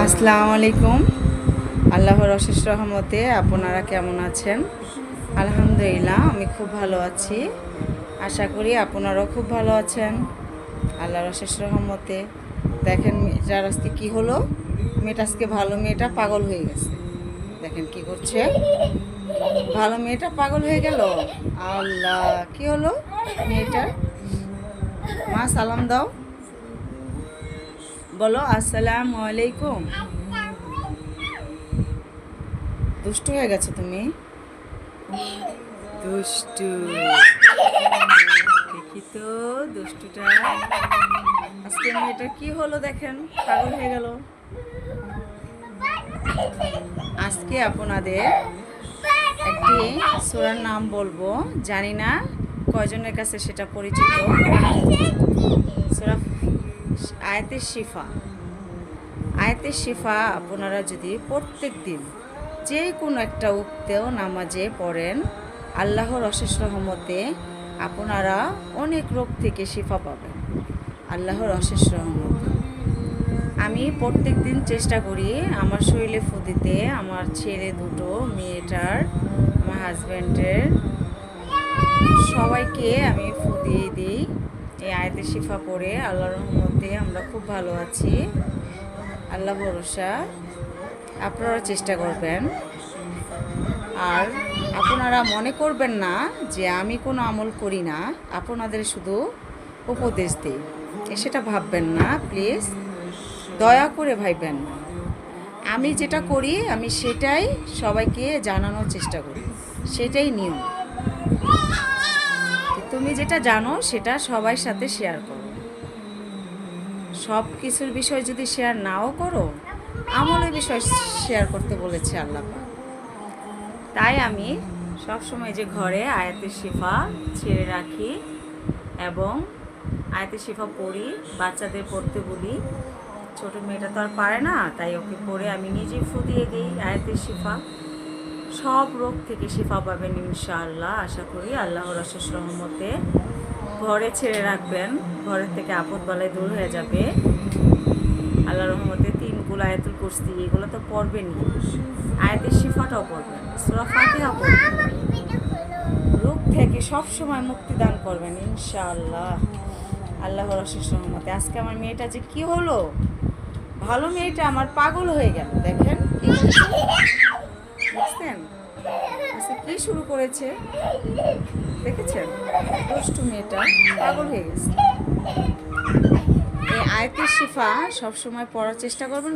আসসালামু আলাইকুম। আল্লাহর অশেষ রহমতে আপনারা কেমন আছেন? আলহামদুলিল্লাহ, আমি খুব ভালো আছি। আশা করি আপনারাও খুব ভালো আছেন আল্লাহর অশেষ রহমতে। দেখেন মেয়েটার আজকে কী হলো, মেয়েটা আজকে ভালো মেয়েটা পাগল হয়ে গেছে। দেখেন কি করছে, ভালো মেয়েটা পাগল হয়ে গেল। আল্লাহ, কি হলো মেয়েটার? মা সালাম দাও, বলো আসসালামু আলাইকুম। দুষ্টু হয়ে গেছো তুমি, দুষ্টু। দেখি তো দুষ্টুটা আজকে মেয়েটার কি হলো, দেখেন পাগল হয়ে গেল। আজকে আপনাদের একটি সূরার নাম বলবো, জানি না কয়জনের কাছে সেটা পরিচিত। সূরা আয়াতে শিফা। আয়াতে শিফা আপনারা যদি প্রত্যেক দিন যে কোনো একটা উক্তেও নামাজে পড়েন, আল্লাহর অশেষ রহমতে আপনারা অনেক রোগ থেকে শিফা পাবেন আল্লাহর অশেষ রহমতে। আমি প্রত্যেক দিন চেষ্টা করি আমার শরীরে ফু দিতে, আমার ছেলে দুটো, মেয়েটার, আমার হাজব্যান্ডের, সবাইকে আমি ফু দিয়ে দিই। এই আয়াতে শিফা পড়ে আল্লাহর রহমতে আমরা খুব ভালো আছি। আল্লাহ ভরসা, আপনারা চেষ্টা করবেন। আর আপনারা মনে করবেন না যে আমি কোনো আমল করি না, আপনাদের শুধু উপদেশ দিই, সেটা ভাববেন না প্লিজ, দয়া করে ভাববেন না। আমি যেটা করি আমি সেটাই সবাইকে জানানোর চেষ্টা করি, সেটাই নিয়ম। তুমি যেটা জানো সেটা সবার সাথে শেয়ার করো। সব কিছুর বিষয় যদি শেয়ার নাও করো, আমলের বিষয় শেয়ার করতে বলেছে আল্লাহ পাক। তাই আমি সবসময় যে ঘরে আয়াতের শিফা ছেড়ে রাখি এবং আয়াতের শিফা পড়ি, বাচ্চাদের পড়তে বলি। ছোট মেয়েটা তো আর পারে না, তাই ওকে পড়ে আমি নিজে ফু দিয়ে দিই আয়াতের শিফা। সব রোগ থেকে শিফা পাবেন ইনশাআল্লাহ, আশা করি আল্লাহর অশেষ রহমতে। ঘরে ছেড়ে রাখবেন, ঘরের থেকে আপদ বালাই দূর হয়ে যাবে আল্লাহর রহমতে। 3 কুল আয়াতুল কুরসি এগুলো তো পড়বেনই, আয়াতের শিফাটাও পড়বেন, সূরা ফাতিহা পড়বেন। রোগ থেকে সব সময় মুক্তি দান করবেন ইনশাআল্লাহ আল্লাহর অশেষ রহমতে। আজকে আমার মেয়েটা যে কি হলো, ভালো মেয়েটা আমার পাগল হয়ে গেল। দেখেন কি দেখছেন, আচ্ছা কি শুরু করেছে দেখেছেন? দুষ্টু মেয়েটা পাগল হয়ে গেছে। এই আয়াতের শিফা সবসময় পড়ার চেষ্টা করবেন।